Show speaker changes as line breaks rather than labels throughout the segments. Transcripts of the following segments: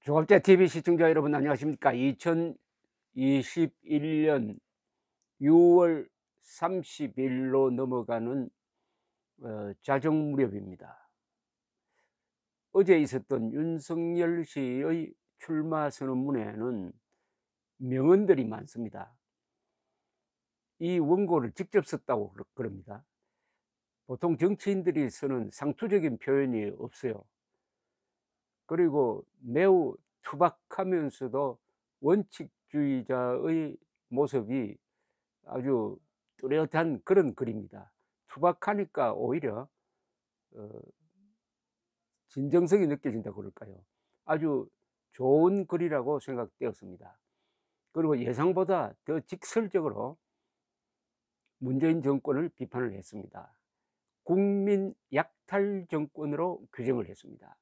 조갑자 TV 시청자 여러분 안녕하십니까? 2021년 6월 30일로 넘어가는 자정 무렵입니다. 어제 있었던 윤석열 씨의 출마 선언문에는 명언들이 많습니다. 이 원고를 직접 썼다고 그럽니다. 보통 정치인들이 쓰는 상투적인 표현이 없어요. 그리고 매우 투박하면서도 원칙주의자의 모습이 아주 뚜렷한 그런 글입니다. 투박하니까 오히려 진정성이 느껴진다고 그럴까요? 아주 좋은 글이라고 생각되었습니다. 그리고 예상보다 더 직설적으로 문재인 정권을 비판을 했습니다. 국민 약탈 정권으로 규정을 했습니다.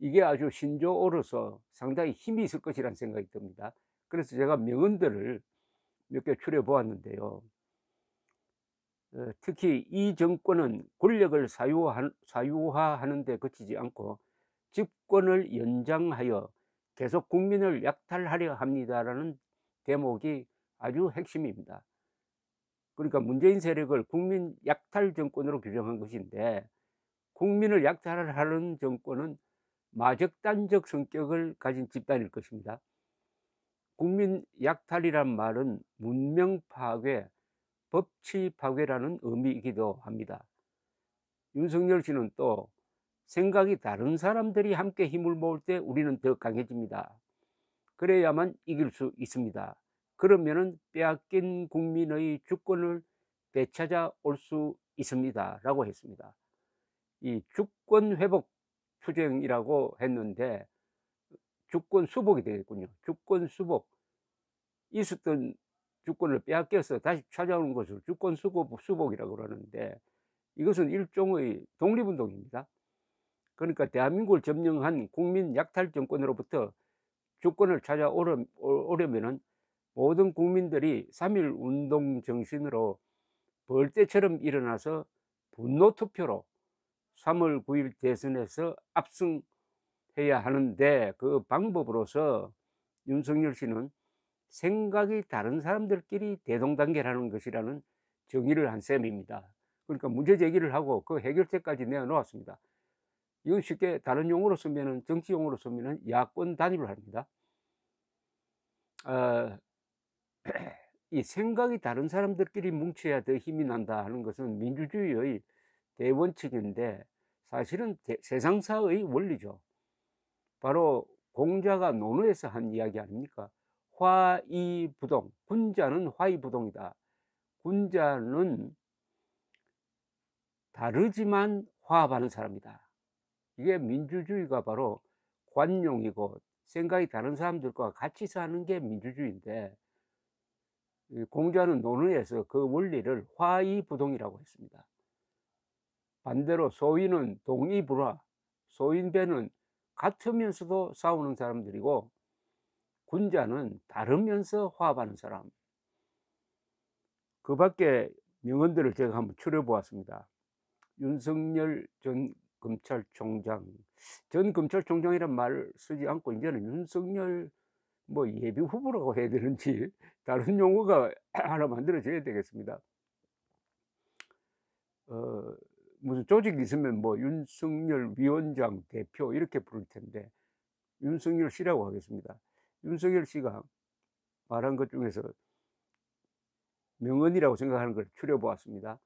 이게 아주 신조어로서 상당히 힘이 있을 것이라는 생각이 듭니다. 그래서 제가 명언들을 몇 개 추려 보았는데요. 특히 이 정권은 권력을 사유화하는 데 그치지 않고 집권을 연장하여 계속 국민을 약탈하려 합니다라는 대목이 아주 핵심입니다. 그러니까 문재인 세력을 국민 약탈 정권으로 규정한 것인데, 국민을 약탈하는 정권은 마적단적 성격을 가진 집단일 것입니다. 국민 약탈이란 말은 문명 파괴, 법치 파괴라는 의미이기도 합니다. 윤석열 씨는 또 생각이 다른 사람들이 함께 힘을 모을 때 우리는 더 강해집니다. 그래야만 이길 수 있습니다. 그러면은 빼앗긴 국민의 주권을 되찾아 올 수 있습니다. 라고 했습니다. 이 주권 회복 투쟁이라고 했는데 주권 수복이 되겠군요. 주권 수복. 있었던 주권을 빼앗겨서 다시 찾아오는 것을 주권 수복이라고 그러는데, 이것은 일종의 독립운동입니다. 그러니까 대한민국을 점령한 국민 약탈 정권으로부터 주권을 찾아오려면은 모든 국민들이 3.1 운동 정신으로 벌떼처럼 일어나서 분노 투표로 3월 9일 대선에서 압승해야 하는데, 그 방법으로서 윤석열 씨는 생각이 다른 사람들끼리 대동단계라는 것이라는 정의를 한 셈입니다. 그러니까 문제 제기를 하고 그 해결책까지 내어놓았습니다. 이건 쉽게 다른 용어로 쓰면은, 정치 용어로 쓰면은 야권 단일을 합니다. 이 생각이 다른 사람들끼리 뭉쳐야 더 힘이 난다 하는 것은 민주주의의 대원칙인데 사실은 세상사의 원리죠. 바로 공자가 논어에서 한 이야기 아닙니까? 화이부동, 군자는 화이부동이다. 군자는 다르지만 화합하는 사람이다. 이게 민주주의가 바로 관용이고 생각이 다른 사람들과 같이 사는 게 민주주의인데, 공자는 논어에서 그 원리를 화이부동이라고 했습니다. 반대로 소인은 동의불화, 소인배는 같으면서도 싸우는 사람들이고 군자는 다르면서 화합하는 사람. 그 밖에 명언들을 제가 한번 추려보았습니다. 윤석열 전 검찰총장, 전 검찰총장이란 말을 쓰지 않고 이제는 윤석열 예비 후보라고 해야 되는지 다른 용어가 하나 만들어져야 되겠습니다. 무슨 조직이 있으면 윤석열 위원장, 대표 이렇게 부를 텐데 윤석열 씨라고 하겠습니다. 윤석열 씨가 말한 것 중에서 명언이라고 생각하는 걸 추려보았습니다.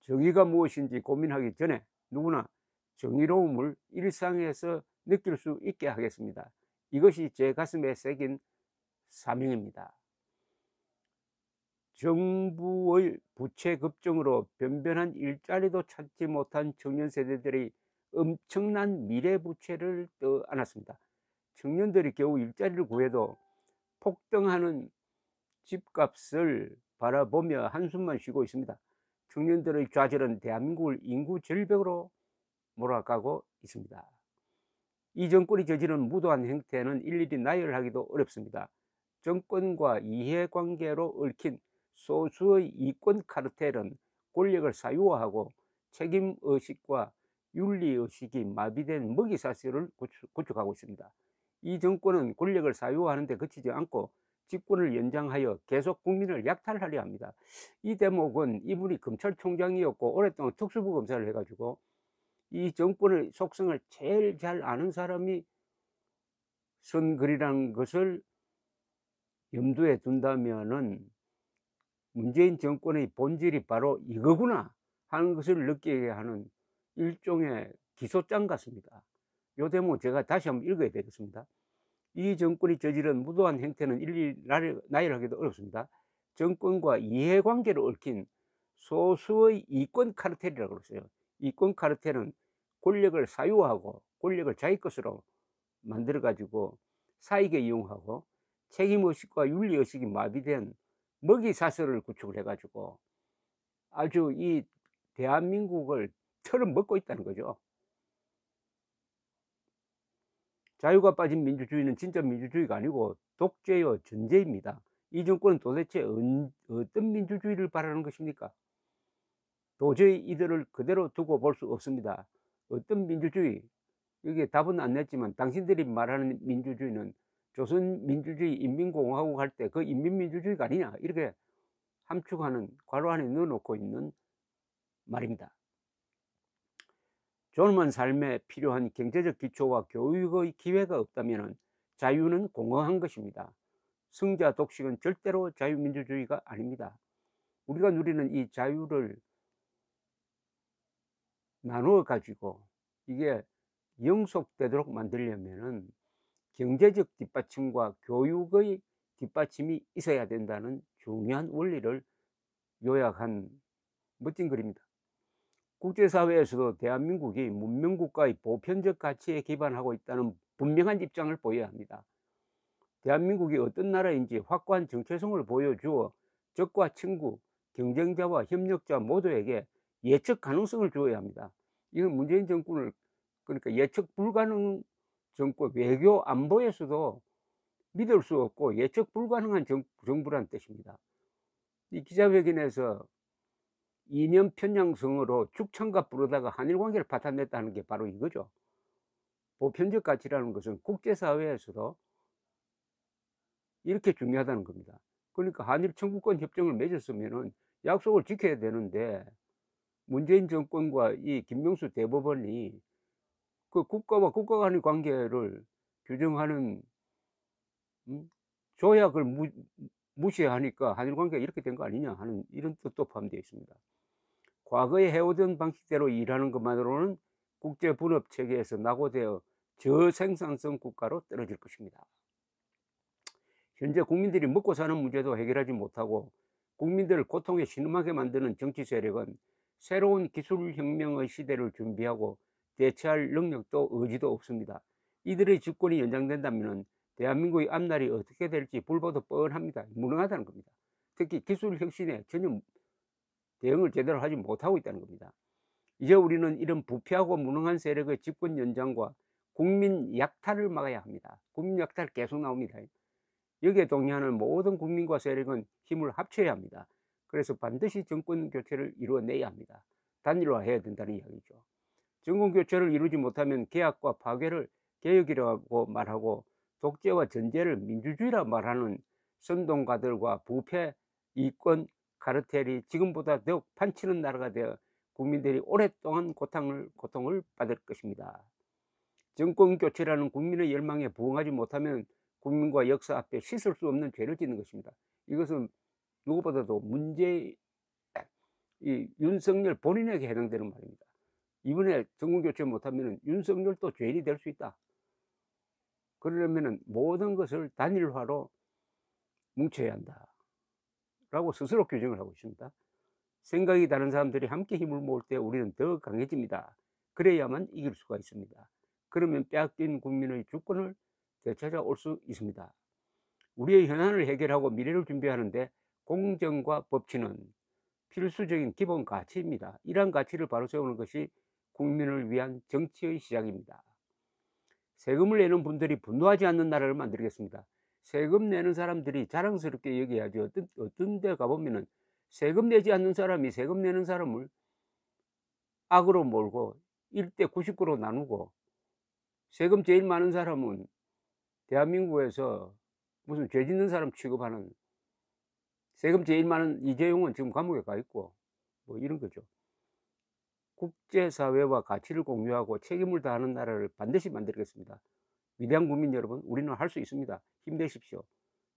정의가 무엇인지 고민하기 전에 누구나 정의로움을 일상에서 느낄 수 있게 하겠습니다. 이것이 제 가슴에 새긴 사명입니다. 정부의 부채 급증으로 변변한 일자리도 찾지 못한 청년 세대들이 엄청난 미래 부채를 떠안았습니다. 청년들이 겨우 일자리를 구해도 폭등하는 집값을 바라보며 한숨만 쉬고 있습니다. 청년들의 좌절은 대한민국을 인구 절벽으로 몰아가고 있습니다. 이 정권이 저지른 무도한 행태는 일일이 나열하기도 어렵습니다. 정권과 이해관계로 얽힌 소수의 이권 카르텔은 권력을 사유화하고 책임의식과 윤리의식이 마비된 먹이사슬을 구축하고 있습니다. 이 정권은 권력을 사유하는 데 그치지 않고 직권을 연장하여 계속 국민을 약탈하려 합니다. 이 대목은 이분이 검찰총장이었고 오랫동안 특수부 검사를 해 가지고 이 정권의 속성을 제일 잘 아는 사람이 쓴 글이라는 것을 염두에 둔다면은 '문재인 정권의 본질이 바로 이거구나.' 하는 것을 느끼게 하는 일종의 기소장 같습니다. 요 대목 제가 다시 한번 읽어야 되겠습니다. "이 정권이 저지른 무도한 행태는 일일이 나열하기도 어렵습니다. 정권과 이해관계를 얽힌 소수의 이권 카르텔이라고 그랬어요. 이권 카르텔은 권력을 사유하고 권력을 자기 것으로 만들어 가지고 사익에 이용하고 책임의식과 윤리의식이 마비된 먹이사슬을 구축을 해 가지고 아주 이 대한민국을 털어먹고 있다는 거죠. 자유가 빠진 민주주의는 진짜 민주주의가 아니고 독재요 전제입니다. 이 정권은 도대체 어떤 민주주의를 바라는 것입니까? 도저히 이들을 그대로 두고 볼 수 없습니다. 어떤 민주주의? 여기에 답은 안 냈지만 당신들이 말하는 민주주의는 조선민주주의 인민공화국 할 때 그 인민민주주의가 아니냐 이렇게 함축하는 괄호 안에 넣어 놓고 있는 말입니다. 존엄한 삶에 필요한 경제적 기초와 교육의 기회가 없다면 자유는 공허한 것입니다. 승자 독식은 절대로 자유민주주의가 아닙니다. 우리가 누리는 이 자유를 나누어 가지고 이게 영속되도록 만들려면은 경제적 뒷받침과 교육의 뒷받침이 있어야 된다는 중요한 원리를 요약한 멋진 글입니다. 국제사회에서도 대한민국이 문명국가의 보편적 가치에 기반하고 있다는 분명한 입장을 보여야 합니다. 대한민국이 어떤 나라인지 확고한 정체성을 보여주어 적과 친구, 경쟁자와 협력자 모두에게 예측 가능성을 주어야 합니다. 이건 문재인 정권을 그러니까 예측 불가능 정권, 외교 안보에서도 믿을 수 없고 예측 불가능한 정부라는 뜻입니다. 이 기자회견에서 이념 편향성으로 축창갑 부르다가 한일 관계를 파탄냈다는 게 바로 이거죠. 보편적 가치라는 것은 국제사회에서도 이렇게 중요하다는 겁니다. 그러니까 한일 청구권 협정을 맺었으면은 약속을 지켜야 되는데 문재인 정권과 이 김명수 대법원이 그 국가와 국가 간의 관계를 규정하는 조약을 무시하니까 한일 관계가 이렇게 된 거 아니냐 하는 이런 뜻도 포함되어 있습니다. 과거에 해오던 방식대로 일하는 것만으로는 국제 분업 체계에서 낙오되어 저생산성 국가로 떨어질 것입니다. 현재 국민들이 먹고 사는 문제도 해결하지 못하고 국민들을 고통에 신음하게 만드는 정치 세력은 새로운 기술혁명의 시대를 준비하고 대처할 능력도 의지도 없습니다. 이들의 집권이 연장된다면 대한민국의 앞날이 어떻게 될지 불보듯 뻔합니다. 무능하다는 겁니다. 특히 기술혁신에 전혀 대응을 제대로 하지 못하고 있다는 겁니다. 이제 우리는 이런 부패하고 무능한 세력의 집권 연장과 국민 약탈을 막아야 합니다. 국민 약탈 계속 나옵니다. 여기에 동의하는 모든 국민과 세력은 힘을 합쳐야 합니다. 그래서 반드시 정권 교체를 이루어내야 합니다. 단일화해야 된다는 이야기죠. 정권 교체를 이루지 못하면 개혁과 파괴를 개혁이라고 말하고 독재와 전제를 민주주의라 말하는 선동가들과 부패, 이권, 카르텔이 지금보다 더욱 판치는 나라가 되어 국민들이 오랫동안 고통을 받을 것입니다. 정권 교체라는 국민의 열망에 부응하지 못하면 국민과 역사 앞에 씻을 수 없는 죄를 짓는 것입니다. 이것은 누구보다도 윤석열 본인에게 해당되는 말입니다. 이번에 정권 교체 못하면 윤석열도 죄인이 될 수 있다. 그러려면 모든 것을 단일화로 뭉쳐야 한다 라고 스스로 규정을 하고 있습니다. 생각이 다른 사람들이 함께 힘을 모을 때 우리는 더 강해집니다. 그래야만 이길 수가 있습니다. 그러면 빼앗긴 국민의 주권을 되찾아올 수 있습니다. 우리의 현안을 해결하고 미래를 준비하는데 공정과 법치는 필수적인 기본 가치입니다. 이러한 가치를 바로 세우는 것이 국민을 위한 정치의 시작입니다. 세금을 내는 분들이 분노하지 않는 나라를 만들겠습니다. 세금 내는 사람들이 자랑스럽게 여겨야지. 어떤 데 가보면은 세금 내지 않는 사람이 세금 내는 사람을 악으로 몰고 1대 99로 나누고 세금 제일 많은 사람은 대한민국에서 무슨 죄 짓는 사람 취급하는, 세금 제일 많은 이재용은 지금 감옥에 가 있고 뭐 이런 거죠. 국제사회와 가치를 공유하고 책임을 다하는 나라를 반드시 만들겠습니다. 위대한 국민 여러분, 우리는 할 수 있습니다. 힘내십시오.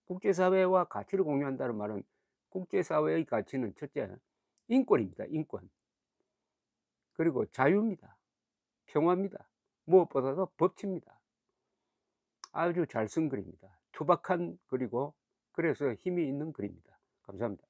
국제사회와 가치를 공유한다는 말은, 국제사회의 가치는 첫째, 인권입니다. 인권. 그리고 자유입니다. 평화입니다. 무엇보다도 법치입니다. 아주 잘 쓴 글입니다. 투박한 글이고 그래서 힘이 있는 글입니다. 감사합니다.